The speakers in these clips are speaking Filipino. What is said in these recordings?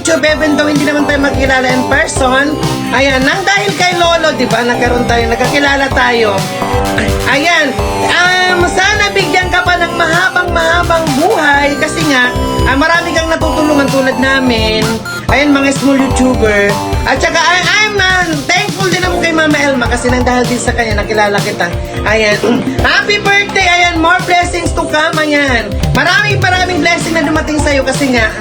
YouTube, even though hindi naman tayo magkilala in person. Ayan, nang dahil kay Lolo, di ba, nagkakilala tayo. Ayan, sana bigyan ka pa ng mahabang buhay kasi nga, marami kang natutulungan tulad namin. Ayan, mga small YouTuber. At saka, I'm thankful din ako kay Mama Elma kasi nang dahil din sa kanya, nakilala kita. Ayan, happy birthday! Ayan, more blessings to come. Ayan, maraming blessing na dumating sa'yo kasi nga,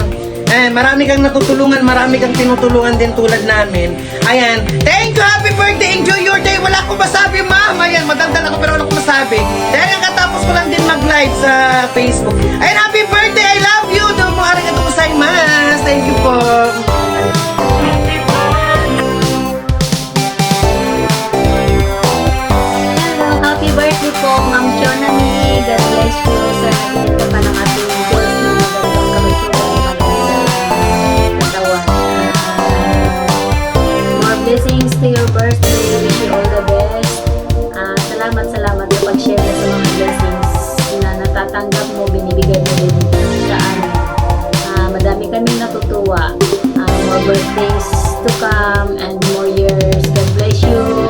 marami kang natutulungan, marami kang tinutulungan din tulad namin. Ayan, thank you, happy birthday, enjoy your day. Wala akong masabi, ma'am. Ayan, madamdam ako pero wala akong masabi. Dahil ang katapos ko lang din mag-live sa Facebook. Ayan, happy birthday, I love you. Domo arigatou gozaimasu. Thank you po. Hello, happy birthday po, Ma'am Chonami. God bless you. Sa natin ka pa ng ating Diyos na magandang katawan. More blessings to your birthday. Wish you all the best. Salamat sa pag-share sa mga blessings na natatanggap mo, binibigay mo din sa amin. Madami kaming natutuwa. More birthdays to come and more years. God bless you.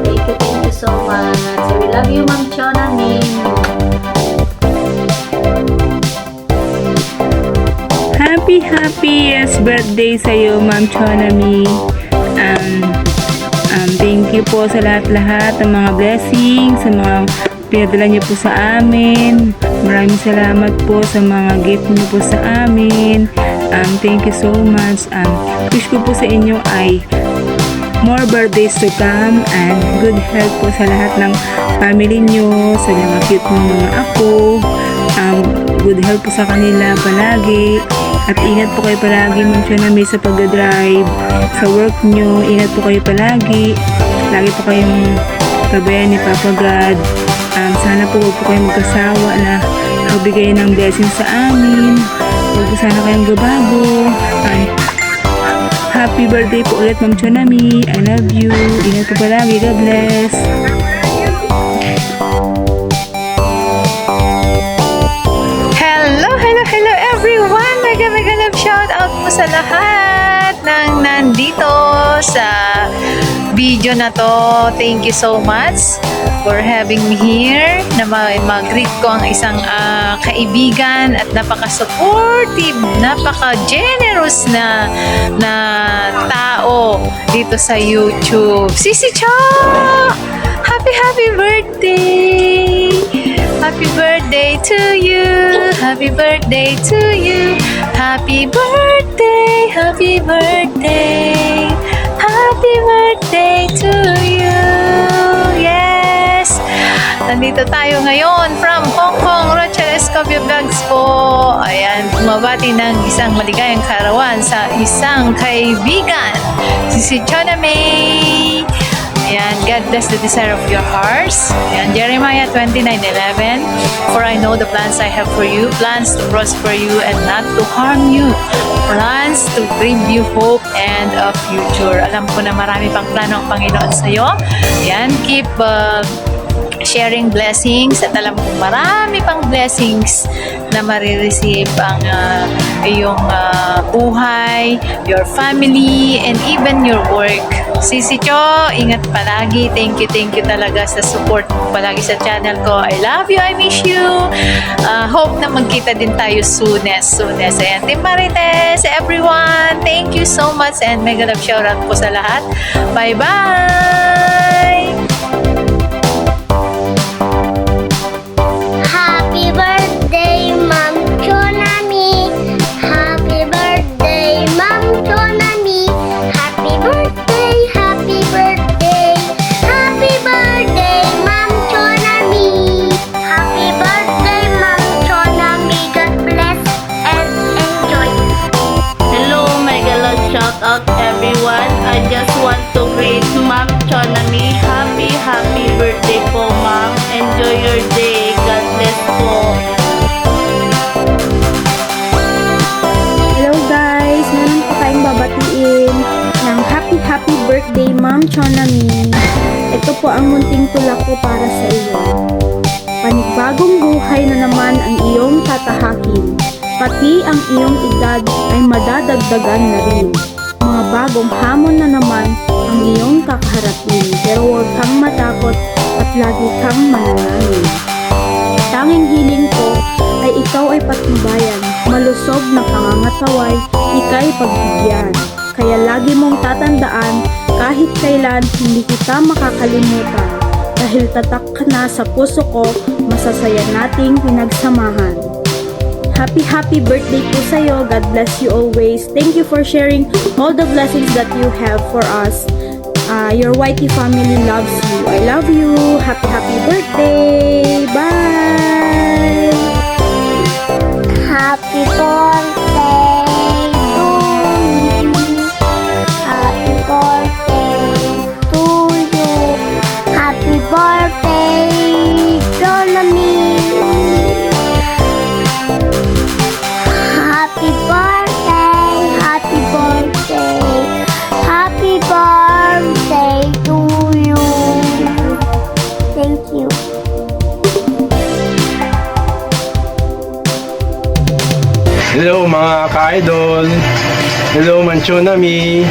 Thank you so much. So we love you, Ma'am Chonami. Happy yes birthday sa iyo, Ma'am Chonami. Thank you po sa lahat ng mga blessings, sa mga pinadala niyo po sa amin. Maraming salamat po sa mga gift niyo po sa amin. Thank you so much. Wish ko po sa inyo ay more birthdays to come and good health po sa lahat ng family niyo, sa mga cute mga ako. Good health po sa kanila palagi. At ingat po kayo palagi, Ma'am Chonami, sa pag-drive, sa work nyo. Ingat po kayo palagi. Lagi po kayong gabayan ni Papa God. Sana po huwag po kayong magkasawa na magbigay ng blessing sa amin. Huwag po sana kayong gabago. Happy birthday po ulit, Ma'am Chonami. I love you. Ingat po palagi. God bless. Hello everyone! Mega love shout out po sa lahat ng nandito sa video na to. Thank you so much for having me here na mag-greet ko ang isang kaibigan at napaka-supportive, napaka-generous na tao dito sa YouTube. Sisi Cho! Happy birthday! Happy birthday to you. Happy birthday to you. Happy birthday. Happy birthday. Happy birthday to you. Yes. Nandito tayo ngayon from Hong Kong, Rachel Escobio Vlogs po. Ayan, bumabati ng isang maligayang karawan sa isang kaibigan. Si Chonami. Ayan, God bless the desire of your hearts. Ayan, Jeremiah 29:11. For I know the plans I have for you, plans to prosper you and not to harm you. Plans to bring you hope and a future. Alam ko na marami pang plano ang Panginoon sa iyo. Ayan, keep sharing blessings at alam ko marami pang blessings na marireceive ang iyong buhay, your family, and even your work. Sisi Cho, ingat palagi. Thank you talaga sa support mo palagi sa channel ko. I love you, I miss you. Hope na magkita din tayo soonest. Ayan, Team Marites, everyone, thank you so much and mega love shout out po sa lahat. Bye-bye! Happy birthday, Ma'am Chonami. Happy birthday, Ma'am Chonami. Happy birthday, happy birthday. Happy birthday, Ma'am Chonami. Happy birthday, Ma'am Chonami. God bless and enjoy. Hello, mega love shout out everyone. I just want to greet Ma'am Chonami. Happy birthday po, Ma'am. Enjoy your day. God bless po. Hello guys! Meron po tayong babatiin ng happy birthday, Ma'am Chonami. Ito po ang munting tulak ko para sa iyo. Panibagong buhay na naman ang iyong tatahakin. Pati ang iyong edad ay madadagdagan na rin. Mga bagong hamon na naman ang iyong kakaharapin. Pero huwag kang matakot at lagi kang manalangin. Tanging hiling ko ay ikaw ay patnubayan, malusog na pangangataway, ika'y pagbigyan. Kaya lagi mong tatandaan, kahit kailan hindi kita makakalimutan. Dahil tatak ka na sa puso ko, masasaya nating pinagsamahan. Happy birthday po sa'yo. God bless you always. Thank you for sharing all the blessings that you have for us. Your YT family loves you. I love you. Happy birthday. Bye. Happy birthday to you. Happy birthday to you. Happy birthday, Jonami. Happy birthday, happy birthday, happy birthday to you. Thank you. Hello mga ka-idol. Hello Manchonami.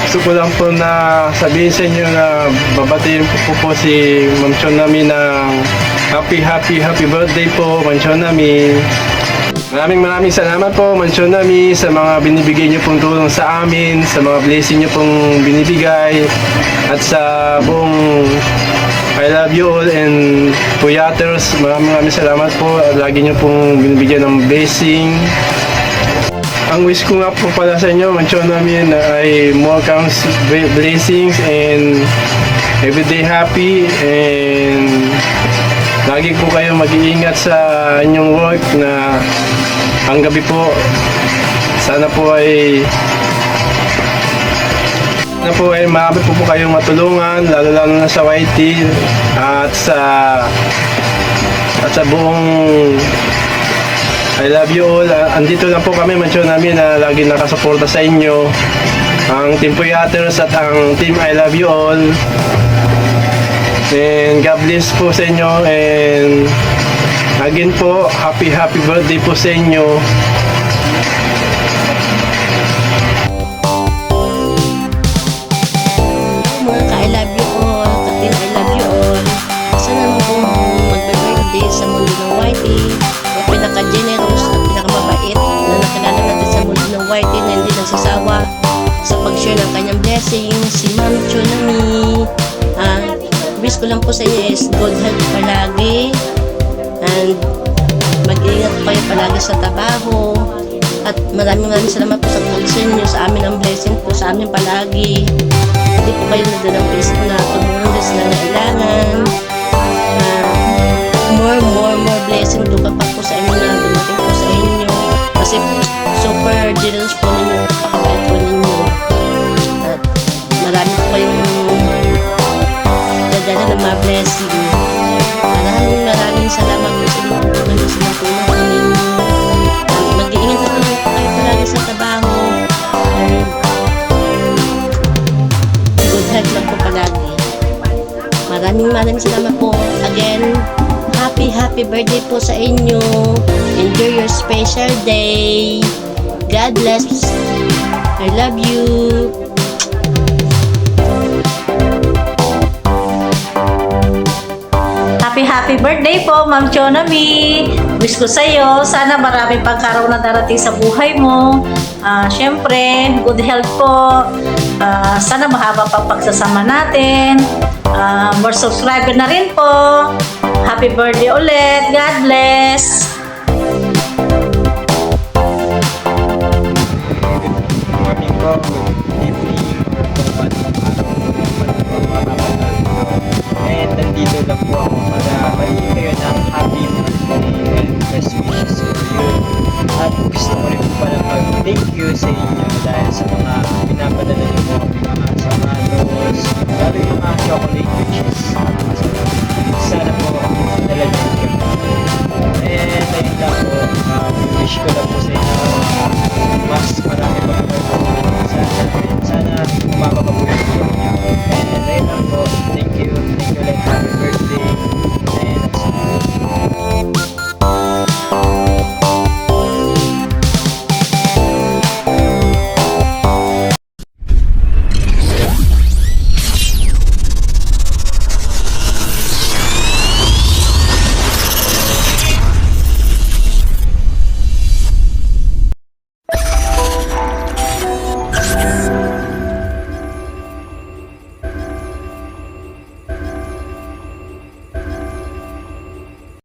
Gusto ko lang po na sabihin sa inyo na babatiin po si Ma'am Chonami ng happy birthday po, Ma'am Chonami. Maraming salamat po, Ma'am Chonami, sa mga binibigay niyo pong tulong sa amin, sa mga blessing niyo pong binibigay, at sa buong I love you all and Puyaters. Maraming salamat po. Lagi niyo pong binibigyan ng blessing. Ang wish ko nga po pala sa inyo, Manchon namin, ay more counts blessings and everyday happy, and lagi po kayo mag-iingat sa inyong work na ang gabi po. Sana po ay marami po kayong matulungan, lalo na sa YT at sa buong I love you all. Andito lang po kami, Manchon namin, na lagi nakasuporta sa inyo. Ang Team Puyaters at ang Team I love you all. And God bless po sa inyo. And again po, happy birthday po sa inyo. Mga ka-I love you all, ka-team I love you all. Sana mo pong mag-birthday sa mundo ng YT. Ang pinaka-generous at pinaka-mabait na nakilala natin sa mundo ng YT na hindi nagsasawa sa pag-share ng kanyang blessing, si Ma'am Chonami. Wish ko lang po sa inyo is good health palagi, and mag-ingat po kayo palagi sa trabaho. At maraming salamat po sa tulong niyo sa amin, ang blessing po sa amin palagi. Hindi po kayo nadalang blessing na tumulong din sila na kailangan. More blessing duka pa po sa inyo na dumating po sa inyo. Kasi super generous po ninyo at pakabait po ninyo. At marami po kayong dadala ng mga blessing. Maraming salamat po sa inyo po kayo sa mga tulong po ninyo. Mag-iingat na po kayo palagi sa trabaho. And good health lang po palagi. Maraming salamat po. Again, happy birthday po sa inyo. Enjoy your special day. God bless. I love you. Happy birthday po, Ma'am Chonami. Wish ko sa'yo, sana marami pagkaroon na darating sa buhay mo. Siyempre, good health po. Sana mahaba pa pagsasama natin. More subscriber na rin po. Happy birthday ulit. God bless. Morning po, good evening, and nandito lang po ako para